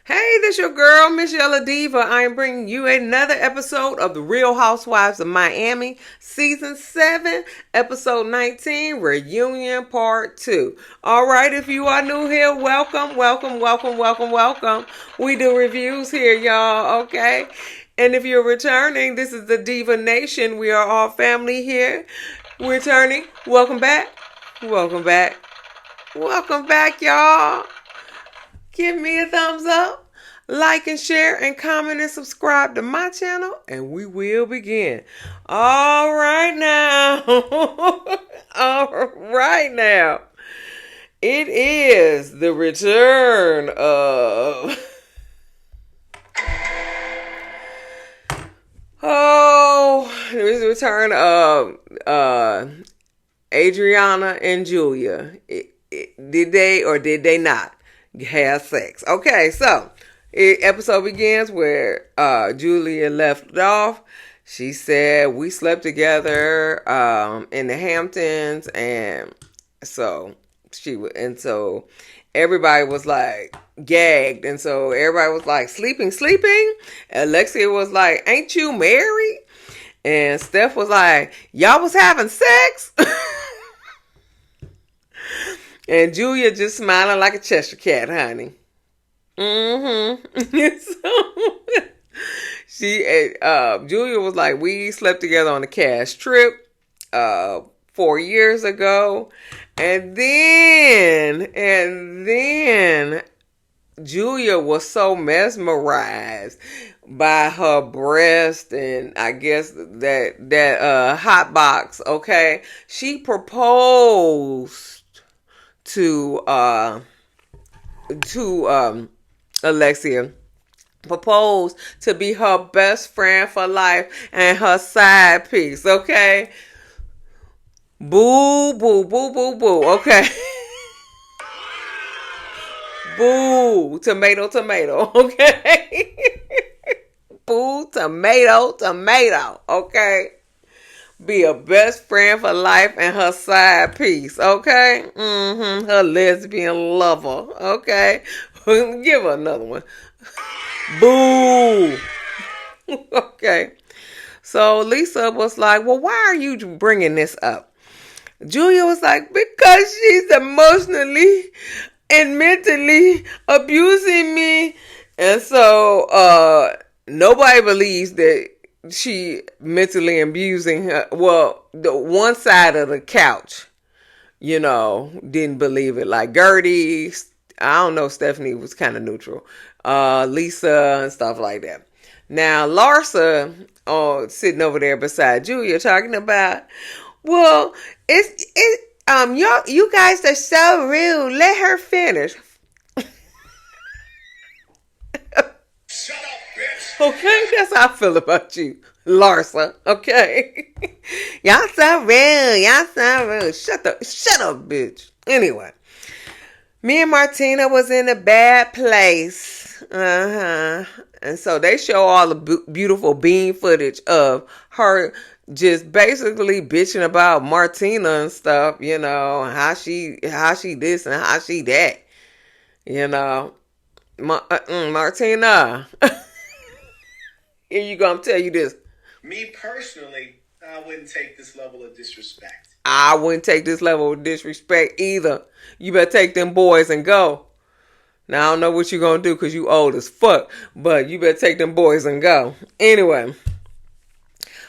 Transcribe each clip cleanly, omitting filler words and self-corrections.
Hey, this your girl, Miss Yella Diva. I am bringing you another episode of The Real Housewives of Miami, Season 7, Episode 19, Reunion Part 2. All right, if you are new here, welcome, welcome, welcome, welcome, welcome. We do reviews here, y'all, okay? And if you're returning, this is the Diva Nation. We are all family here. Returning, welcome back, welcome back, welcome back, y'all. Give me a thumbs up, like and share, and comment and subscribe to my channel, and we will begin. All right now. All right now. It is the return of... it was the return of Adrianna and Julia. Did they or did they not have sex? Okay, so episode begins where Julia left off. She said we slept together in the Hamptons, and so everybody was like gagged, and so everybody was like sleeping. Alexia was like, "Ain't you married?" And Steph was like, "Y'all was having sex." And Julia just smiling like a Cheshire cat, honey. So Julia was like, we slept together on a cash trip 4 years ago. And then Julia was so mesmerized by her breast and I guess that hot box, okay? She proposed to Alexia, proposed to be her best friend for life and her side piece, okay? Boo, boo, boo, boo, boo, okay? Boo, tomato, tomato, okay? Boo, tomato, tomato, okay? Be a best friend for life and her side piece, okay? Her lesbian lover, okay? Give her another one. Boo. Okay. So Lisa was like, well, why are you bringing this up? Julia was like, because she's emotionally and mentally abusing me. And so nobody believes that she mentally abusing her. Well, the one side of the couch, didn't believe it. Like Gertie, I don't know, Stephanie was kind of neutral. Lisa and stuff like that. Now Larsa, sitting over there beside Julia, talking about, well, you guys are so rude. Let her finish. Shut up, bitch. Okay, that's how I feel about you, Larsa. Okay, y'all so rude. Shut up, bitch. Anyway, me and Martina was in a bad place. And so they show all the beautiful bean footage of her just basically bitching about Martina and stuff. How she this and how she that. Martina. Here you go. I'm telling you this. Me personally, I wouldn't take this level of disrespect. I wouldn't take this level of disrespect either. You better take them boys and go. Now, I don't know what you're going to do because you old as fuck. But you better take them boys and go. Anyway.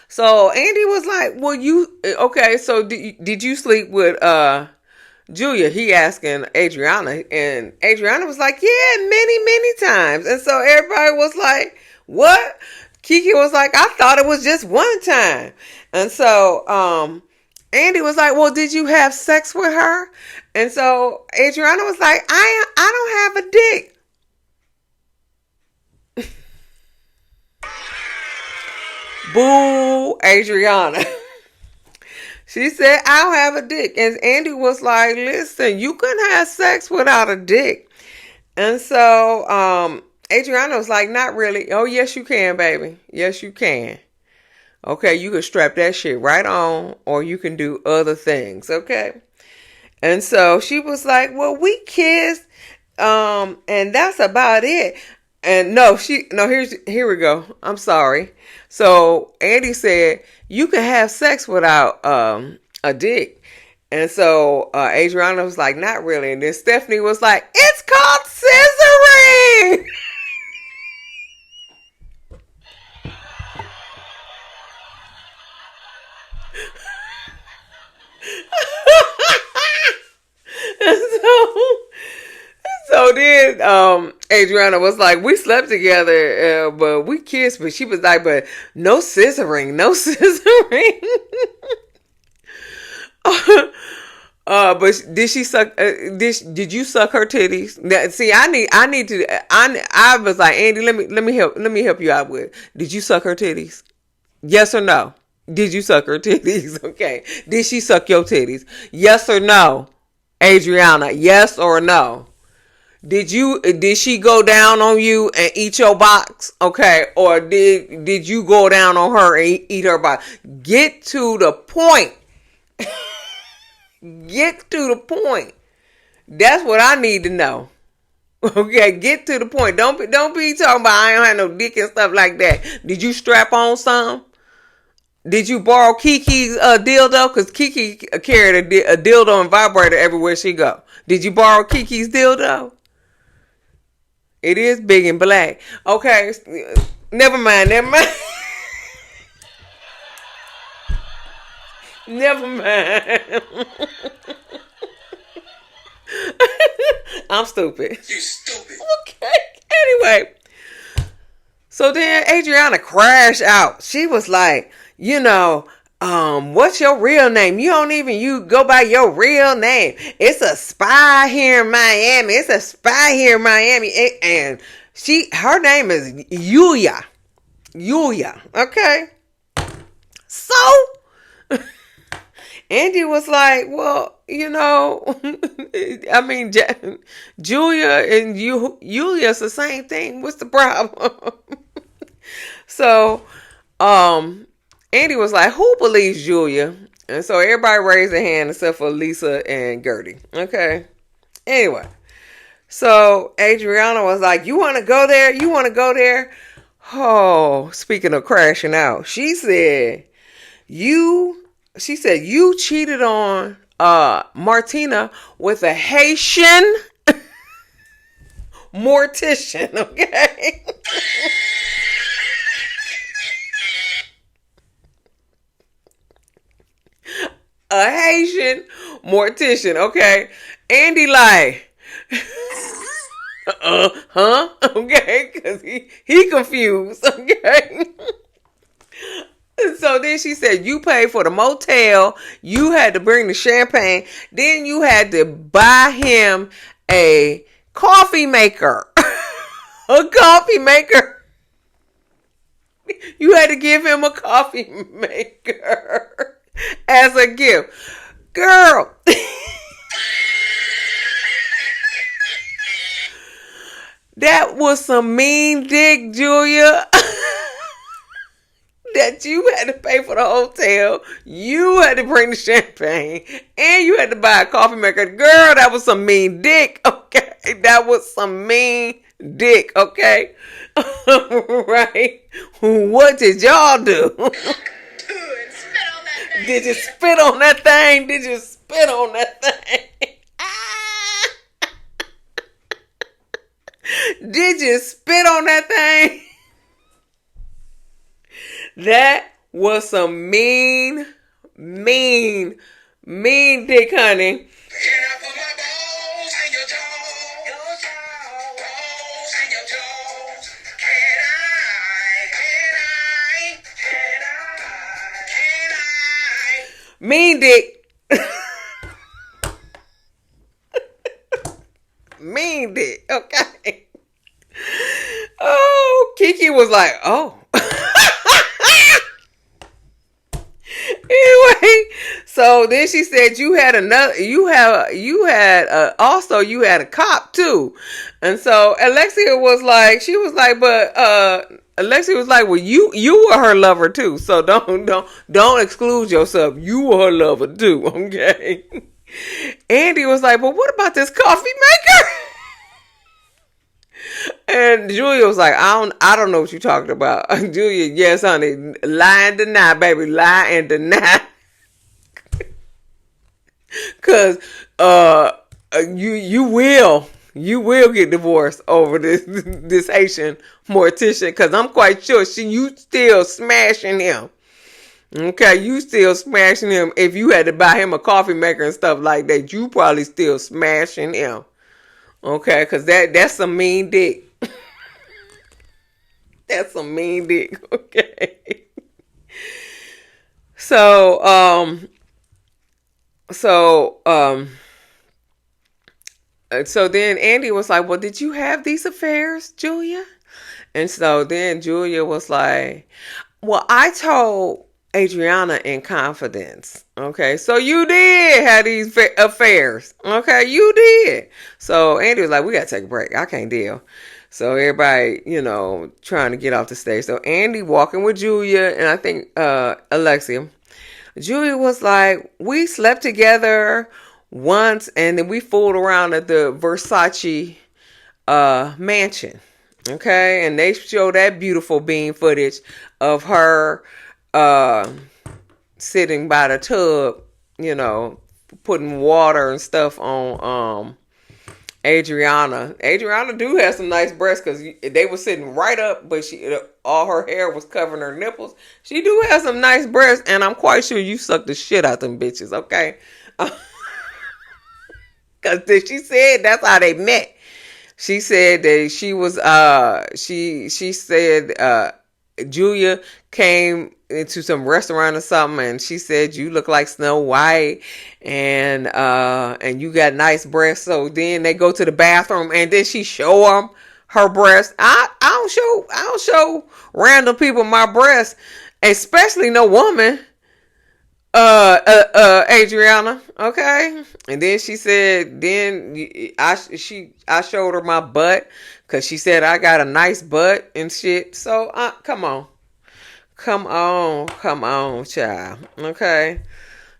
So, Andy was like, well, okay, so did you sleep with Julia? He asking Adrianna. And Adrianna was like, yeah, many, many times. And so everybody was like, what? Kiki was like, I thought it was just one time. And so Andy was like, well, did you have sex with her? And so Adrianna was like, I don't have a dick. Boo, Adrianna. She said, I don't have a dick. And Andy was like, listen, you couldn't have sex without a dick. And so Adrianna was like, not really. Oh, yes, you can, baby. Yes, you can. Okay, you can strap that shit right on, or you can do other things, okay? And so she was like, well, we kissed, and that's about it. And no, here we go. I'm sorry. So Andy said you can have sex without a dick. And so Adrianna was like, not really. And then Stephanie was like, it's called scissoring. So then Adrianna was like, we slept together, but we kissed. But she was like, but no scissoring, no scissoring. But did she suck? Did you suck her titties? Now, see, I need to. I was like, Andy, let me help you out with. Did you suck her titties? Yes or no? Did you suck her titties? Okay. Did she suck your titties? Yes or no? Adrianna, yes or no? Did she go down on you and eat your box? Okay. Or did you go down on her and eat her box? Get to the point. Get to the point. That's what I need to know. Okay, get to the point. Don't be talking about I don't have no dick and stuff like that. Did you strap on some? Did you borrow Kiki's dildo? Because Kiki carried a dildo and vibrator everywhere she go. Did you borrow Kiki's dildo? It is big and black. Okay, never mind. Never mind. I'm stupid. You stupid. Okay. Anyway. So then Adrianna crashed out. She was like, what's your real name? You go by your real name. It's a spy here in Miami. It's a spy here in Miami. And her name is Yulia. Yulia. Okay. So Andy was like, well, I mean, Julia and Yulia's the same thing. What's the problem? So, Andy was like, who believes Julia? And so everybody raised their hand except for Lisa and Gertie. Okay. Anyway. So Adrianna was like, you want to go there? You want to go there? Oh, speaking of crashing out, she said, you cheated on Martina with a Haitian mortician, okay? A Haitian mortician, okay? Andy like, huh? Okay, because he confused, okay? So then she said, you paid for the motel, you had to bring the champagne, then you had to buy him a coffee maker. A coffee maker. You had to give him a coffee maker as a gift. Girl. That was some mean dick, Julia. That you had to pay for the hotel, you had to bring the champagne, and you had to buy a coffee maker. Girl, that was some mean dick, okay? That was some mean dick, okay? Right? What did y'all do? Did you spit on that thing? Did you spit on that thing? Did you spit on that thing? That was some mean dick, honey. Can I put my balls in your jaws? Balls in your jaws. Can I? Mean dick. Mean dick, okay. Oh, Kiki was like, oh. Anyway, so then she said you had a cop too. And so Alexia was like, Alexia was like, well, you were her lover too. So don't exclude yourself. You were her lover too, okay? Andy was like, but what about this coffee maker? And Julia was like, I don't know what you're talking about. Julia, yes, honey. Lie and deny, baby. Lie and deny. Cause you will get divorced over this Haitian mortician. Cause I'm quite sure you still smashing him. Okay, you still smashing him. If you had to buy him a coffee maker and stuff like that, you probably still smashing him. Okay, because that's some mean dick. That's some mean dick. Okay. So, so, so then Andy was like, well, did you have these affairs, Julia? And so then Julia was like, well, I told Adrianna in confidence. Okay, so you did have these affairs. Okay, you did. So Andy was like, we got to take a break. I can't deal. So everybody, trying to get off the stage. So Andy walking with Julia and I think Alexia. Julia was like, we slept together once and then we fooled around at the Versace mansion. Okay, and they show that beautiful bean footage of her sitting by the tub, putting water and stuff on Adrianna. Adrianna do have some nice breasts because they were sitting right up, but all her hair was covering her nipples. She do have some nice breasts, and I'm quite sure you sucked the shit out them bitches, okay? Because she said that's how they met. She said that she was she said Julia came into some restaurant or something and she said you look like Snow White and you got nice breasts. So then they go to the bathroom and then she show them her breasts. I don't show random people my breasts, especially no woman. Adrianna, okay. And then she said, I showed her my butt because she said I got a nice butt and shit. So come on, child. Okay.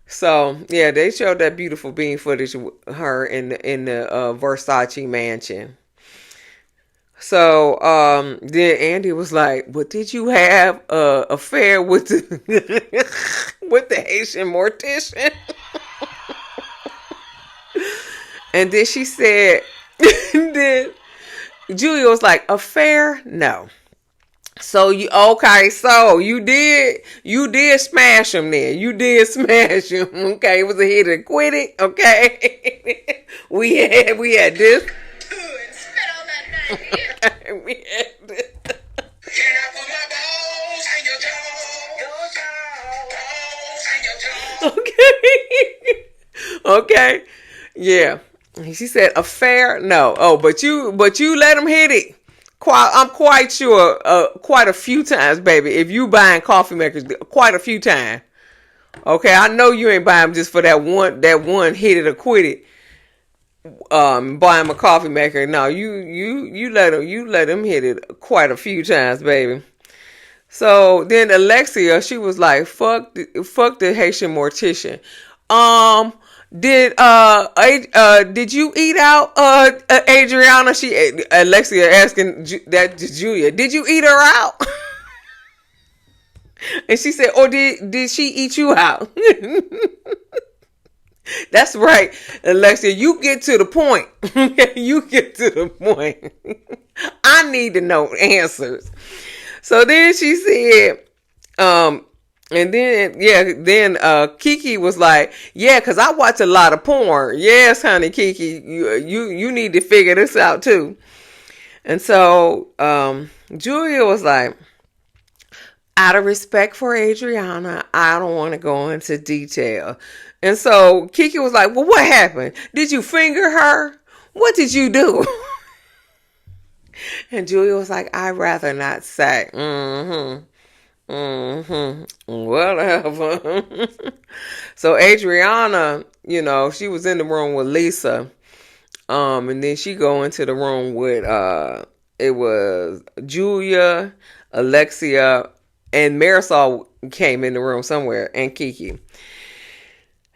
So yeah, they showed that beautiful bean footage of her in the Versace mansion. So then Andy was like, "Well, did you have a affair with the with the Haitian mortician?" And then she said, then Julia was like, "Affair? No." So you did smash him then. You did smash him. Okay, it was a hit and quit it. Okay, we had this. We had this. Can I put my balls in your jaw? Balls in your jaw. Okay. Okay. Yeah. She said affair. No. Oh, but you let him hit it. I'm quite sure quite a few times, baby. If you buying coffee makers, quite a few times. Okay, I know you ain't buying them just for that one hit it or quit it. Buy him a coffee maker. No, you let him hit it quite a few times, baby. So then Alexia, she was like, fuck the Haitian mortician. Did you eat out Adrianna? Alexia asking that to Julia, did you eat her out? And she said, or did she eat you out? That's right, Alexia. You get to the point. You get to the point. I need to know answers. So then she said, and then Kiki was like, yeah, because I watch a lot of porn. Yes, honey, Kiki, you need to figure this out too. And so Julia was like, out of respect for Adrianna, I don't want to go into detail. And so Kiki was like, well, what happened? Did you finger her? What did you do? And Julia was like, I'd rather not say. Whatever. So Adrianna, she was in the room with Lisa. And then she go into the room with it was Julia, Alexia, and Marisol came in the room somewhere, and Kiki.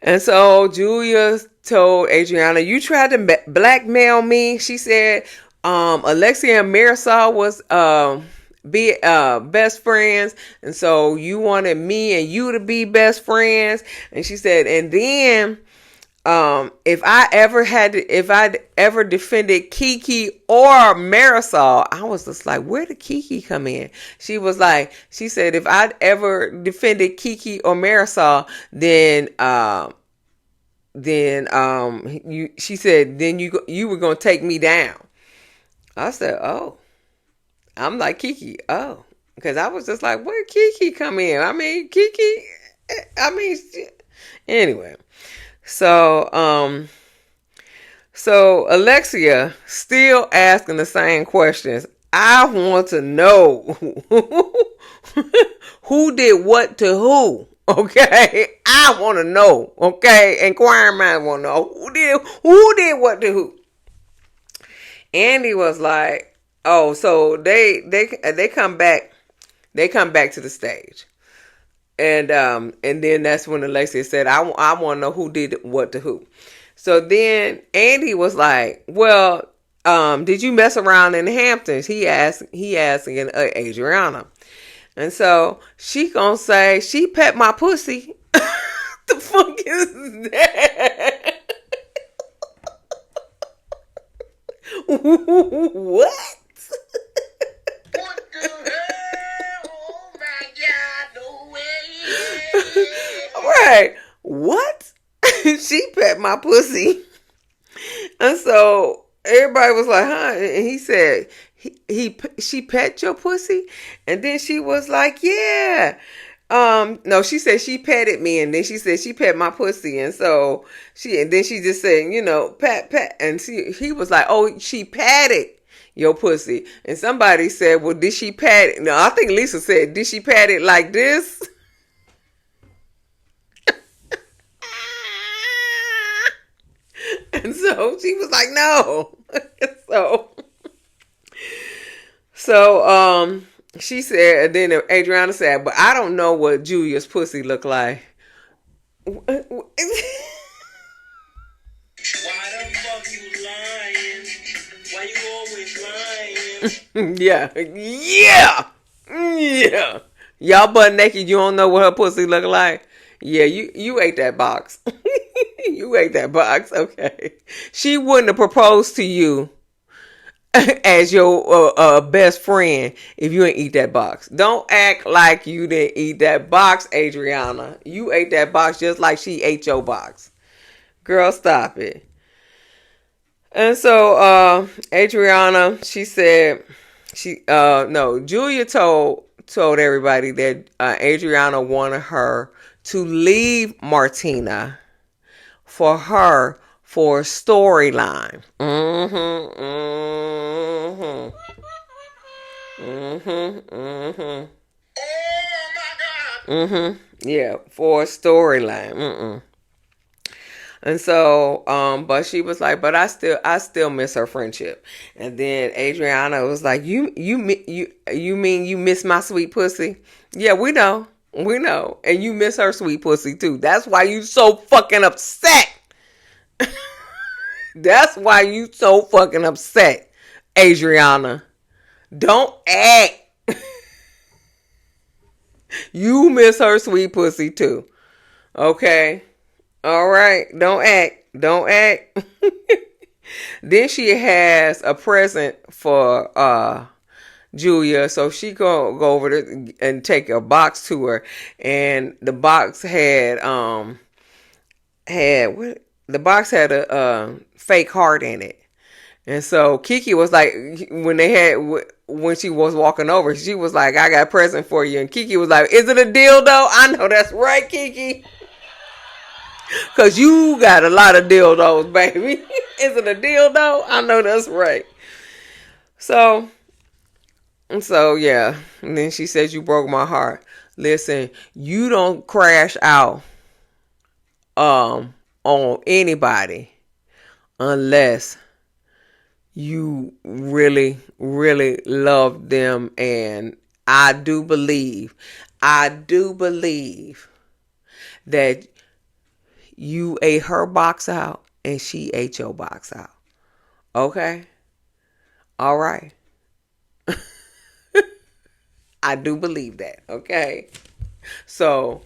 And so Julia told Adrianna, you tried to blackmail me. She said, Alexia and Marisol was be best friends, and so you wanted me and you to be best friends. And she said, and then if I'd ever defended Kiki or Marisol, I was just like, where did Kiki come in? She said, if I'd ever defended Kiki or Marisol, she said, then you were gonna take me down. I said, oh, I'm like Kiki, oh, because I was just like, where Kiki come in? I mean, Kiki, I mean, anyway. So Alexia still asking the same questions. I want to know who did what to who. Okay, I want to know. Okay, inquiring mind want to know who did what to who. Andy was like, oh, so they come back. They come back to the stage. And then that's when Alexia said, I want to know who did what to who. So then Andy was like, well, did you mess around in the Hamptons? He asked Adrianna. And so she gonna say, she pet my pussy. The fuck is that? What? What the hell? Oh my God, no way. Right. What? She pet my pussy. And so everybody was like, huh? And he said, she pet your pussy? And then she was like, yeah. No, she said she petted me, and then she said she pet my pussy, and then she just said, pat, and he was like, oh, she patted your pussy, and somebody said, well, did she pat it? No, I think Lisa said, did she pat it like this? And so she was like, no. So she said, and then Adrianna said, but I don't know what Julia's pussy looked like. Why the fuck you lying? Why you always lying? Yeah. Y'all butt naked, you don't know what her pussy look like? Yeah, you ate that box. You ate that box, okay. She wouldn't have proposed to you as your best friend if you ain't eat that box. Don't act like you didn't eat that box, Adrianna. You ate that box just like she ate your box. Girl, stop it. And so Adrianna, she said Julia told everybody that Adrianna wanted her to leave Martina for a storyline. Oh my God. Yeah, for a storyline. And so, but she was like, but I still miss her friendship. And then Adrianna was like, you mean you miss my sweet pussy? Yeah, we know. And you miss her sweet pussy too. That's why you so fucking upset. That's why you so fucking upset, Adrianna. Don't act. You miss her sweet pussy too. Okay? All right. Don't act. Then she has a present for Julia, so she go over there and take a box to her, and the box had a fake heart in it. And so Kiki was like, when she was walking over, she was like, I got a present for you. And Kiki was like, is it a dildo? I know that's right, Kiki. Because you got a lot of dildos, baby. Is it a dildo? I know that's right. So yeah. And then she says, you broke my heart. Listen, you don't crash out on anybody unless you really, really love them. And I do believe that you ate her box out and she ate your box out. Okay? All right. I do believe that. Okay. So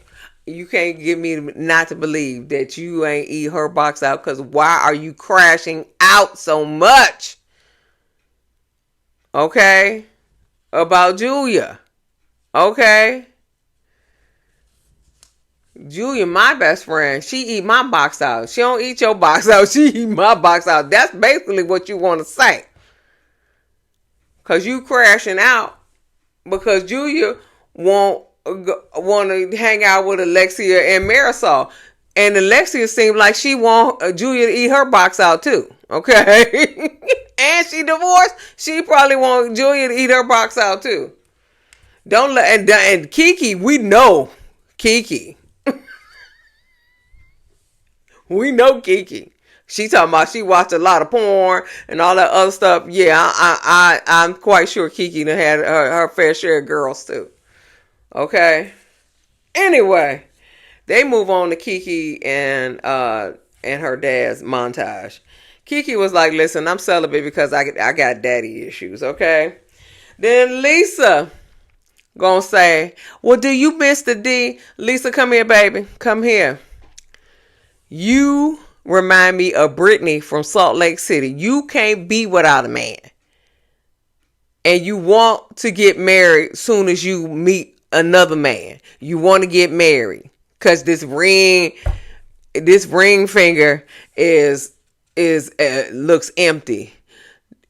you can't get me not to believe that you ain't eat her box out, because why are you crashing out so much? Okay. About Julia. Okay. Julia, my best friend, she eat my box out. She don't eat your box out. She eat my box out. That's basically what you want to say. Because you crashing out because Julia want to hang out with Alexia and Marisol. And Alexia seems like she want Julia to eat her box out too. Okay? And she divorced. She probably want Julia to eat her box out too. Don't let and Kiki, we know Kiki. We know Kiki. She talking about she watched a lot of porn and all that other stuff. Yeah, I'm quite sure Kiki done had her fair share of girls too. Okay. Anyway, they move on to Kiki and her dad's montage. Kiki was like, "Listen, I'm celibate because I got daddy issues." Okay. Then Lisa gonna say, "Well, do you miss the D? Lisa, come here, baby. Come here. You remind me of Brittany from Salt Lake City. You can't be without a man. And you want to get married soon as you meet another man. You want to get married. Because this ring finger looks empty.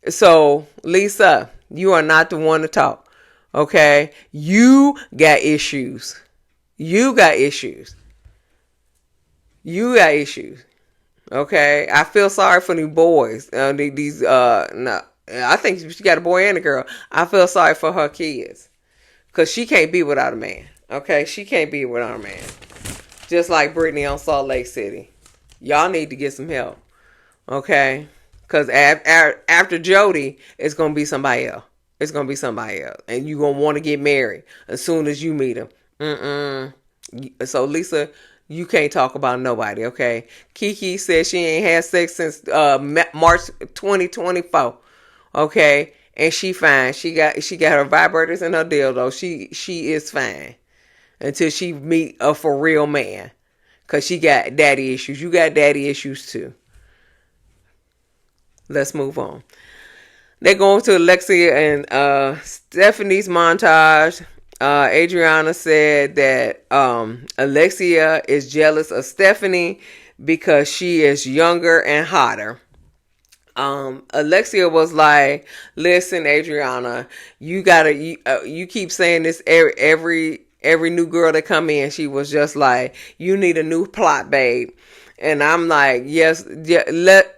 So, Lisa, you are not the one to talk. Okay? You got issues. You got issues. Okay, I feel sorry for these boys. No, I think she got a boy and a girl. I feel sorry for her kids, cause she can't be without a man. Okay, she can't be without a man. Just like Brittany on Salt Lake City. Y'all need to get some help. Okay, cause after Jody, it's gonna be somebody else. It's gonna be somebody else, and you gonna want to get married as soon as you meet him. So Lisa, you can't talk about nobody, okay? Kiki says she ain't had sex since March 2024, okay? And she fine. She got her vibrators and her dildo. She is fine until she meet a for real man, cause she got daddy issues. You got daddy issues too. Let's move on. They're going to Alexia and Stephanie's montage. Adrianna said that Alexia is jealous of Stephanie because she is younger and hotter. Alexia was like, "Listen, Adrianna, you keep saying this every new girl that come in." She was just like, "You need a new plot, babe." And I'm like, yes,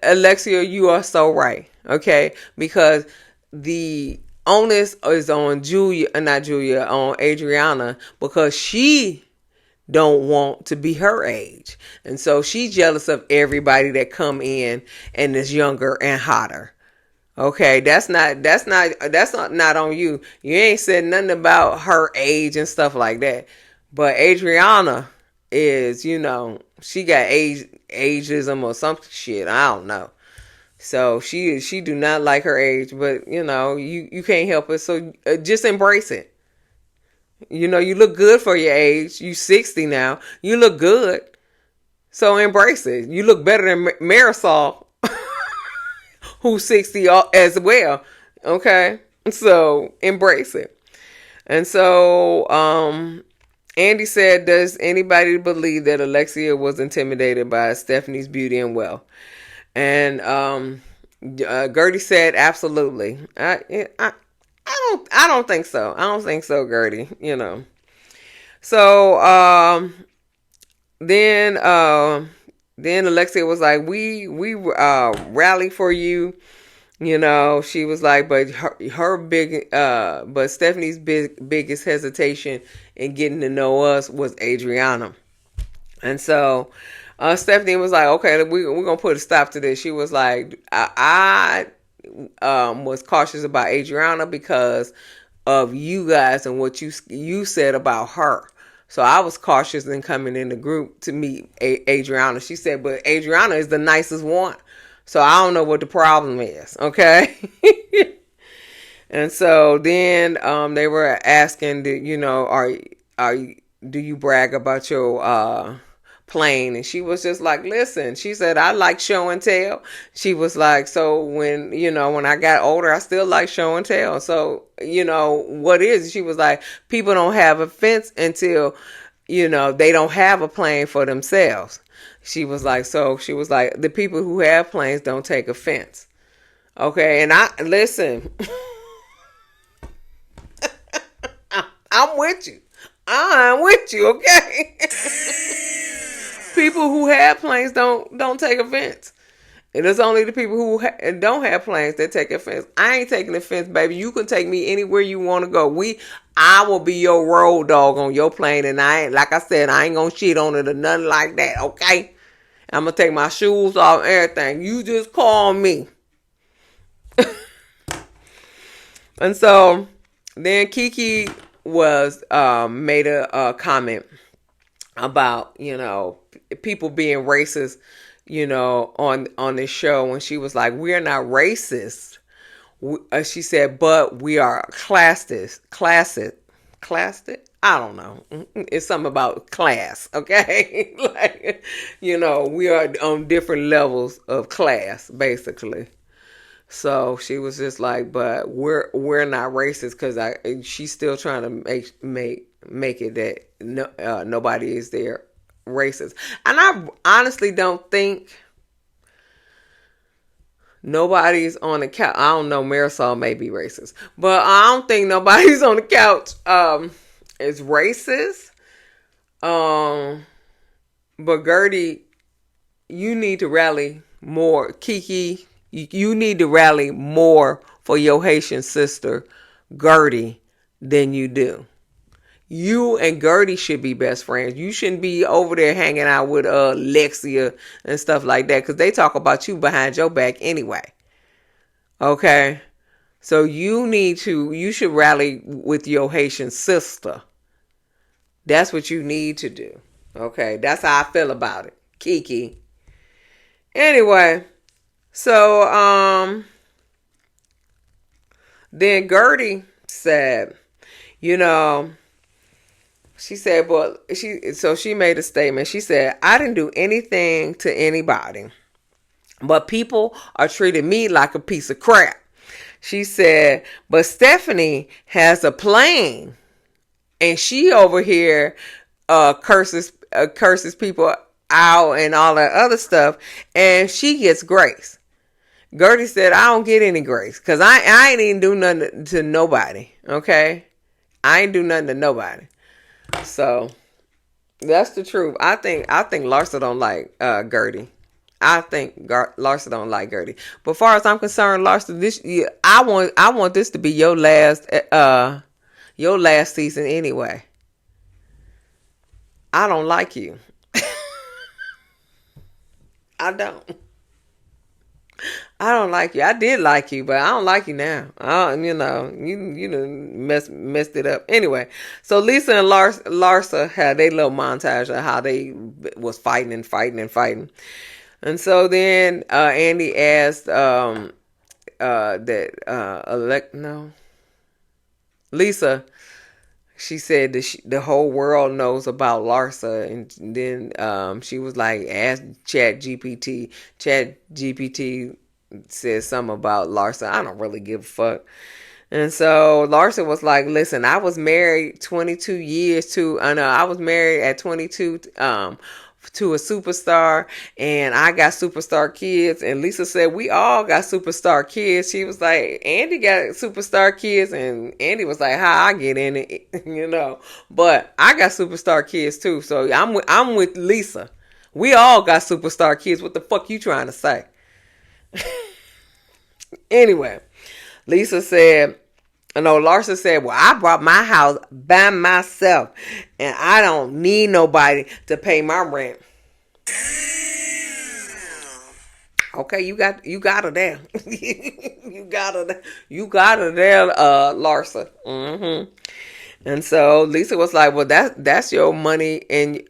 Alexia, you are so right. Okay, because the onus is on on Adrianna, because she don't want to be her age, and so she's jealous of everybody that come in and is younger and hotter. Okay, that's not on you. You ain't said nothing about her age and stuff like that. But Adrianna is, she got ageism or some shit. I don't know. So she do not like her age, but you can't help it. So just embrace it. You look good for your age. You 60 now. You look good. So embrace it. You look better than Marisol, who's 60 as well. Okay? So embrace it. And so Andy said, "Does anybody believe that Alexia was intimidated by Stephanie's beauty and wealth?" And Gertie said, "Absolutely." I don't think so. I don't think so, Gertie. So then Alexia was like, "We rally for you." She was like, but but Stephanie's biggest hesitation in getting to know us was Adrianna. And so Stephanie was like, "Okay, we're going to put a stop to this." She was like, I was cautious about Adrianna because of you guys and what you said about her. So I was cautious in coming in the group to meet Adrianna. She said, but Adrianna is the nicest one. So I don't know what the problem is, okay? And so then they were asking, do you brag about your plane? And she was just like, listen, she said, I like show and tell. She was like, so when I got older, I still like show and tell. So, what is, she was like, people don't have a fence until, they don't have a plane for themselves. She was like, the people who have planes don't take offense. Okay. And listen, I'm with you. I'm with you, okay? People who have planes don't take offense. And it's only the people who don't have planes that take offense. I ain't taking offense, baby. You can take me anywhere you want to go. I will be your road dog on your plane, and like I said, I ain't gonna shit on it or nothing like that, okay? I'm gonna take my shoes off, everything. You just call me. And so then Kiki was made a comment about people being racist on this show, and she was like, we're not racist. She said, but we are classist. I don't know. It's something about class, okay? Like, we are on different levels of class, basically. So she was just like, but we're not racist, because she's still trying to make it that nobody is there racist. And I honestly don't think nobody's on the couch. I don't know, Marisol may be racist, but I don't think nobody's on the couch is racist. But Gertie, you need to rally more. Kiki, you need to rally more for your Haitian sister, Gertie, than you do. You and Gertie should be best friends. You shouldn't be over there hanging out with Alexia and stuff like that, because they talk about you behind your back anyway. Okay? So you should rally with your Haitian sister. That's what you need to do. Okay? That's how I feel about it. Kiki. Anyway, so then Gertie said, she said, but she made a statement. She said, I didn't do anything to anybody, but people are treating me like a piece of crap. She said, but Stephanie has a plane, and she over here curses people out and all that other stuff, and she gets grace. Gertie said, I don't get any grace, because I ain't even do nothing to nobody. Okay? I ain't do nothing to nobody. So that's the truth. I think Larsa don't like Gertie. I think Larsa don't like Gertie. But as far as I'm concerned, Larsa, I want this to be your last season anyway. I don't like you. I don't like you. I did like you, but I don't like you now. You done messed it up. Anyway, so Lisa and Larsa had their little montage of how they was fighting. And so then Andy asked Lisa, she said that the whole world knows about Larsa, and then she was like, ask ChatGPT. ChatGPT said something about Larsa. I don't really give a fuck. And so Larsa was like, listen, I was married 22 years to, I was married at 22 to a superstar, and I got superstar kids. And Lisa said, we all got superstar kids. She was like, Andy got superstar kids, and Andy was like, how I get in it, but I got superstar kids too. So I'm with Lisa. We all got superstar kids. What the fuck you trying to say? Anyway, Larsa said, well, I bought my house by myself, and I don't need nobody to pay my rent. Okay, you got her there. you got her there, Larsa. Mm-hmm. And so Lisa was like, well, that's your money and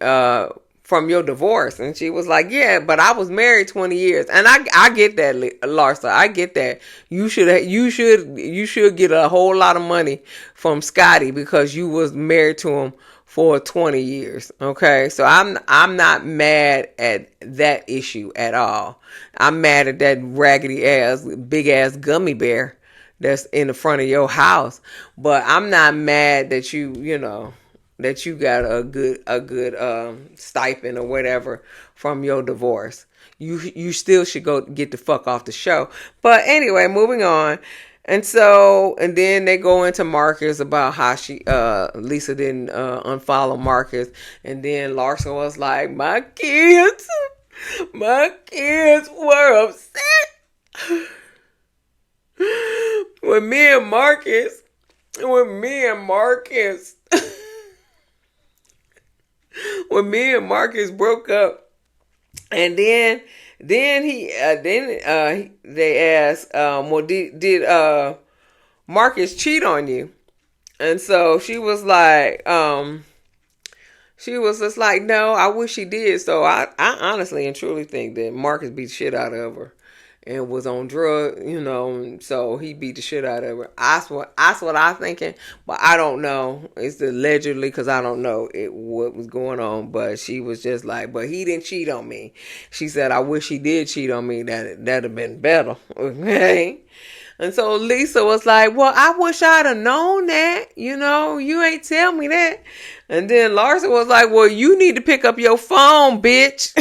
from your divorce. And she was like, yeah, but I was married 20 years. And I get that, Larsa. I get that. You should get a whole lot of money from Scotty because you was married to him for 20 years. Okay. So I'm not mad at that issue at all. I'm mad at that raggedy ass, big ass gummy bear that's in the front of your house. But I'm not mad that that you got a good stipend or whatever from your divorce. You still should go get the fuck off the show. But anyway, moving on. And then they go into Marcus about how Lisa didn't unfollow Marcus. And then Larsa was like, my kids were upset when me and Marcus when me and Marcus broke up. And then they asked, well, did Marcus cheat on you? And so she was just like, no, I wish he did. So I honestly and truly think that Marcus beat the shit out of her and was on drugs, so he beat the shit out of her. That's what I'm thinking, but I don't know. It's allegedly because I don't know what was going on, but she was just like, but he didn't cheat on me. She said, I wish he did cheat on me. That'd have been better. Okay. And so Lisa was like, well, I wish I'd have known that. You ain't tell me that. And then Larsa was like, well, you need to pick up your phone, bitch.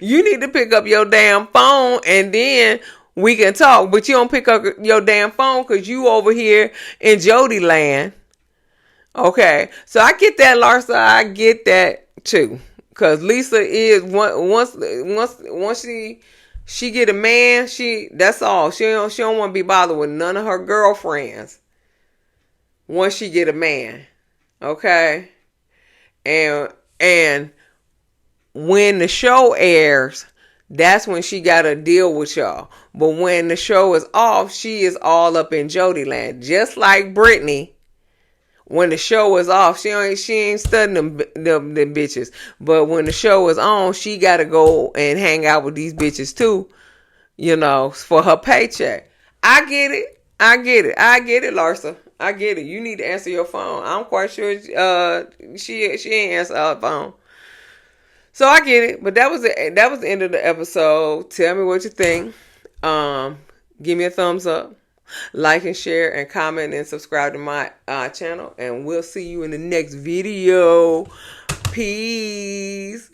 You need to pick up your damn phone and then we can talk. But you don't pick up your damn phone because you over here in Jody land. Okay. So I get that, Larsa. I get that too. Because Lisa is, once she get a man, that's all. She don't want to be bothered with none of her girlfriends once she get a man. Okay. And when the show airs, that's when she got to deal with y'all. But when the show is off, she is all up in Jody land. Just like Brittany, when the show is off, she ain't studying them bitches. But when the show is on, she got to go and hang out with these bitches too, for her paycheck. I get it, Larsa. I get it. You need to answer your phone. I'm quite sure she ain't answer her phone. So I get it, but that was the end of the episode. Tell me what you think. Give me a thumbs up, like and share, and comment and subscribe to my channel. And we'll see you in the next video. Peace.